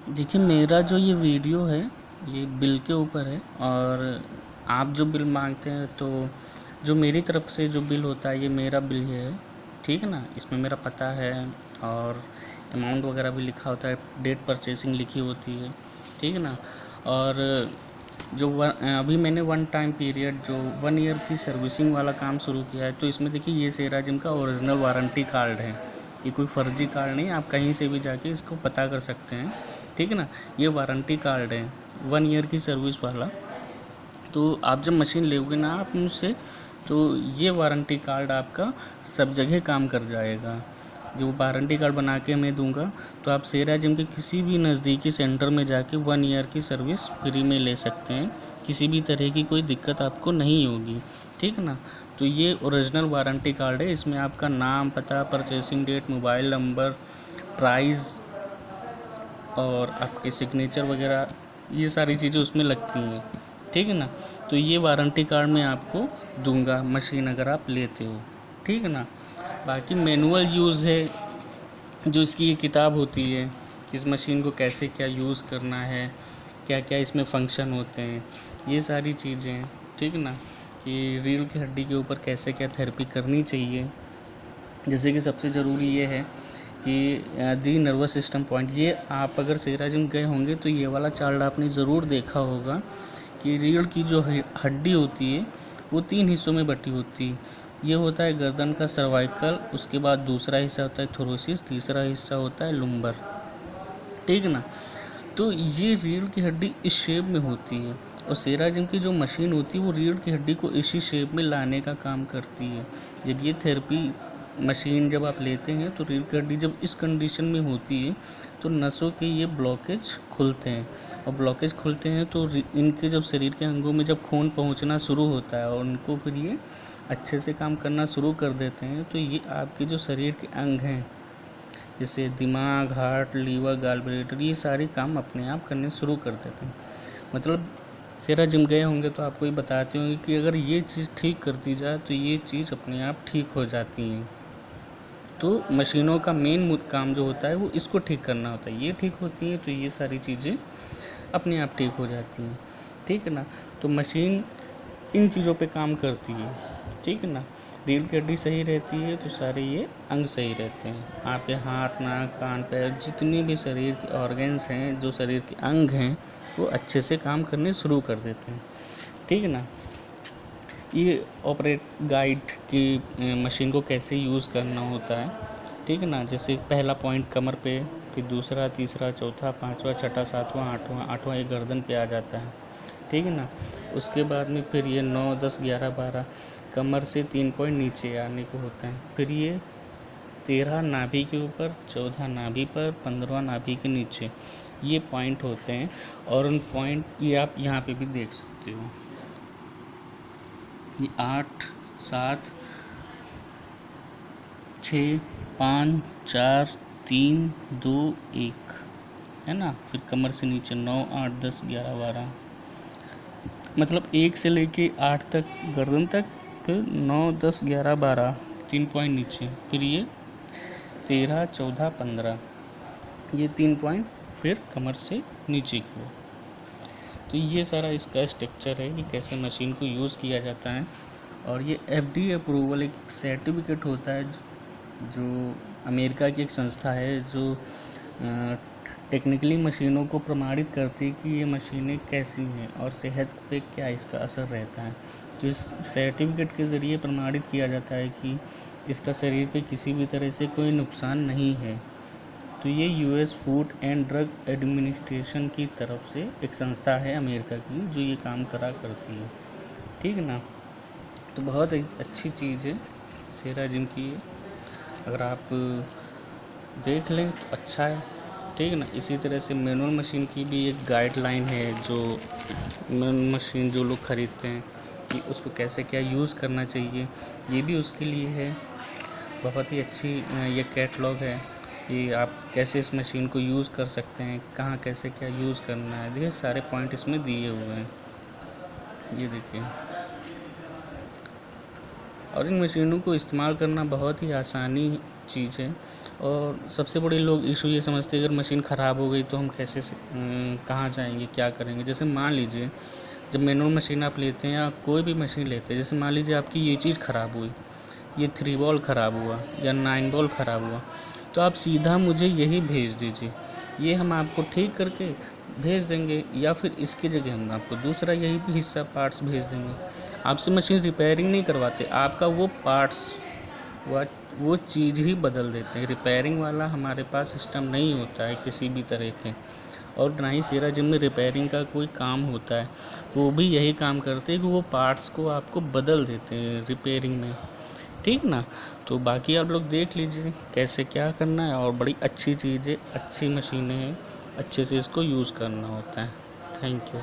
देखिए, मेरा जो ये वीडियो है ये बिल के ऊपर है। और आप जो बिल मांगते हैं तो जो मेरी तरफ से जो बिल होता है ये मेरा बिल ही है, ठीक है ना। इसमें मेरा पता है और अमाउंट वगैरह भी लिखा होता है, डेट परचेसिंग लिखी होती है, ठीक है ना। और जो अभी मैंने वन टाइम पीरियड जो 1 ईयर की सर्विसिंग वाला काम शुरू किया है, तो इसमें देखिए ये सेरा जिम का ओरिजिनल वारंटी कार्ड है। ये कोई फर्जी कार्ड नहीं, आप कहीं से भी जाके इसको पता कर सकते हैं, ठीक है ना। ये वारंटी कार्ड है 1 ईयर की सर्विस वाला। तो आप जब मशीन लोगे ना आप मुझसे, तो ये वारंटी कार्ड आपका सब जगह काम कर जाएगा। जो वारंटी कार्ड बना के मैं दूंगा, तो आप सेरा जिम के किसी भी नज़दीकी सेंटर में जाके 1 ईयर की सर्विस फ्री में ले सकते हैं। किसी भी तरह की कोई दिक्कत आपको नहीं होगी, ठीक है ना। तो ये ओरिजिनल वारंटी कार्ड है। इसमें आपका नाम, पता, purchasing date, mobile number, price और आपके सिग्नेचर वगैरह, ये सारी चीज़ें उसमें लगती हैं, ठीक है ना। तो ये वारंटी कार्ड मैं आपको दूंगा मशीन अगर आप लेते हो, ठीक है ना। बाकी मैनुअल यूज़ है, जो इसकी ये किताब होती है कि इस मशीन को कैसे क्या यूज़ करना है, क्या क्या इसमें फ़ंक्शन होते हैं, ये सारी चीज़ें हैं, ठीक है ना। कि रीढ़ की हड्डी के ऊपर कैसे क्या थेरेपी करनी चाहिए। जैसे कि सबसे ज़रूरी ये है कि दी नर्वस सिस्टम पॉइंट, ये आप अगर सेरा जिम गए होंगे तो ये वाला चार्ट आपने ज़रूर देखा होगा कि रीढ़ की जो हड्डी होती है वो 3 हिस्सों में बटी होती है। ये होता है गर्दन का सर्वाइकल, उसके बाद दूसरा हिस्सा होता है थोरोसिस, तीसरा हिस्सा होता है लुम्बर, ठीक है ना। तो ये रीढ़ की हड्डी इस शेप में होती है, और सेरा जिम की जो मशीन होती है वो रीढ़ की हड्डी को इसी शेप में लाने का काम करती है। जब ये थेरेपी मशीन जब आप लेते हैं तो रीढ़ की हड्डी जब इस कंडीशन में होती है तो नसों के ये ब्लॉकेज खुलते हैं, और ब्लॉकेज खुलते हैं तो इनके जब शरीर के अंगों में जब खून पहुंचना शुरू होता है और उनको फिर ये अच्छे से काम करना शुरू कर देते हैं, तो ये आपके जो शरीर के अंग हैं जैसे दिमाग, हार्ट, लीवर, गालब्लेडर, ये सारे काम अपने आप करने शुरू कर देते हैं। मतलब सेरा जिम गए होंगे तो आपको ये बताते होंगे कि अगर ये चीज़ ठीक कर दी जाए तो ये चीज़ अपने आप ठीक हो जाती हैं। तो मशीनों का मेन काम जो होता है वो इसको ठीक करना होता है। ये ठीक होती हैं तो ये सारी चीज़ें अपने आप ठीक हो जाती हैं, ठीक है ना। तो मशीन इन चीज़ों पे काम करती है, ठीक है ना। रीढ़ की हड्डी सही रहती है तो सारे ये अंग सही रहते हैं। आपके हाथ, नाक, कान, पैर, जितने भी शरीर के ऑर्गन्स हैं, जो शरीर के अंग हैं, वो अच्छे से काम करने शुरू कर देते हैं, ठीक है ना। ये ऑपरेट गाइड की मशीन को कैसे यूज़ करना होता है, ठीक है ना। जैसे पहला पॉइंट कमर पे, फिर दूसरा, तीसरा, चौथा, पाँचवा, छठा, सातवां, आठवां ये गर्दन पे आ जाता है, ठीक है ना। उसके बाद में फिर ये 9, 10, 11, 12 कमर से 3 पॉइंट नीचे आने को होते हैं। फिर ये 13 नाभि के ऊपर, 14 नाभि पर, 15वां नाभि के नीचे, ये पॉइंट होते हैं। और उन पॉइंट ये आप यहाँ पे भी देख सकते हो, ये 8, 7, 6, 5, 4, 3, 2, 1 है ना। फिर कमर से नीचे 9, 8, 10, 11, 12, मतलब 1 से लेके 8 तक गर्दन तक, फिर 9, 10, 11, 12 3 पॉइंट नीचे, फिर ये 13, 14, 15 ये 3 पॉइंट फिर कमर से नीचे की ओर। तो ये सारा इसका स्ट्रक्चर है कि कैसे मशीन को यूज़ किया जाता है। और ये FDA अप्रूवल एक सर्टिफिकेट होता है जो अमेरिका की एक संस्था है जो टेक्निकली मशीनों को प्रमाणित करती है कि ये मशीनें कैसी हैं और सेहत पे क्या इसका असर रहता है। तो इस सर्टिफिकेट के ज़रिए प्रमाणित किया जाता है कि इसका शरीर पे किसी भी तरह से कोई नुकसान नहीं है। तो ये US food and drug administration की तरफ से एक संस्था है अमेरिका की जो ये काम करा करती है, ठीक है ना। तो बहुत अच्छी चीज़ है सेरा जिम की, अगर आप देख लें तो अच्छा है, ठीक है ना। इसी तरह से मैनुअल मशीन की भी एक गाइडलाइन है जो मैनुअल मशीन जो लोग ख़रीदते हैं कि उसको कैसे क्या यूज़ करना चाहिए, ये भी उसके लिए है। बहुत ही अच्छी ये कैटलॉग है कि आप कैसे इस मशीन को यूज़ कर सकते हैं, कहाँ कैसे क्या यूज़ करना है। देखिए सारे पॉइंट इसमें दिए हुए हैं, ये देखिए। और इन मशीनों को इस्तेमाल करना बहुत ही आसानी चीज़ है। और सबसे बड़ी लोग इशू ये समझते हैं अगर मशीन ख़राब हो गई तो हम कैसे कहाँ जाएंगे, क्या करेंगे। जैसे मान लीजिए जब मैनुअल मशीन आप लेते हैं या कोई भी मशीन लेते हैं, जैसे मान लीजिए आपकी ये चीज़ ख़राब हुई, ये 3 बॉल ख़राब हुआ या 9 बॉल ख़राब हुआ, तो आप सीधा मुझे यही भेज दीजिए, ये हम आपको ठीक करके भेज देंगे, या फिर इसकी जगह हम आपको दूसरा यही भी हिस्सा पार्ट्स भेज देंगे। आपसे मशीन रिपेयरिंग नहीं करवाते, आपका वो पार्ट्स वो चीज़ ही बदल देते हैं। रिपेयरिंग वाला हमारे पास सिस्टम नहीं होता है किसी भी तरह के, और ना ही सेरा जिम में रिपेयरिंग का कोई काम होता है। वो भी यही काम करते हैं कि वो पार्ट्स को आपको बदल देते हैं रिपेयरिंग में, ठीक ना। तो बाकी आप लोग देख लीजिए कैसे क्या करना है, और बड़ी अच्छी चीज़ है, अच्छी मशीनें हैं, अच्छे से इसको यूज़ करना होता है। Thank you.